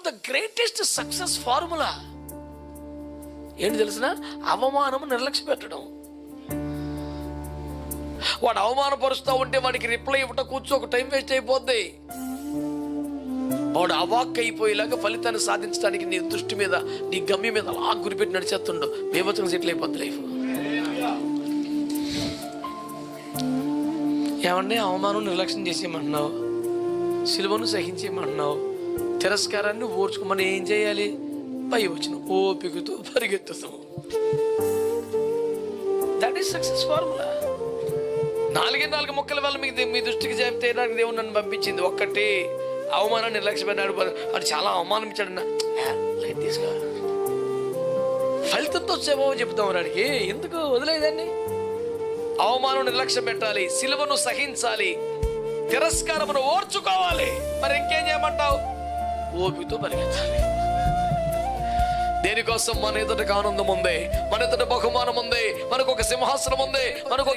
The greatest success formula ఏంటి తెలిసిన? అవమానము నిర్లక్ష్య పెట్టడం. వాడు అవమానపరుస్తూ ఉంటే వాడికి రిప్లై ఇవ్వటం ఒక టైం వేస్ట్ అయిపోద్ది. వాడు అవాక్ అయిపోయేలాగా ఫలితాన్ని సాధించడానికి నీ దృష్టి మీద, నీ గమ్యం మీద అలా గురిపెట్టి నడిచేస్తుండవు. బేబత్సంగా సెటిల్ అయిపోద్ది లైఫ్. ఏమంటే అవమానం నిర్లక్ష్యం చేసేయమంటున్నావు, సిలువను సహించేయమంటున్నావు, తిరస్కారాన్ని ఓర్చుకోమని ఏం చేయాలి? పై వచ్చిన ఓపికతో పరిగెత్తుతాం. That is success formula. 4 ముక్కల వల్ల మీ దృష్టికి చెప్తే నాకు దేవుడు నన్ను పంపించింది. ఒక్కటి అవమానాన్ని నిర్లక్ష్యమైనాడు, అది చాలా అవమానం ఇచ్చాడన్న లైట్ తీసుకో. ఫలితంతో సేవ చెప్తాం వాడికి. ఎందుకు వదిలేదాన్ని? అవమానం నిర్లక్ష్యం పెట్టాలి, సిలువను సహించాలి, తిరస్కారమును ఓర్చుకోవాలి. మరి ఇంకేం చేయమంటావు? ఓపికతో పరిగెత్తాలి. దేనికోసం? మన ఎదుటకు ఆనందం ఉంది, మన ఎదుట బహుమానం ఉంది, మనకు ఒక సింహాసనం ఉంది, మనకు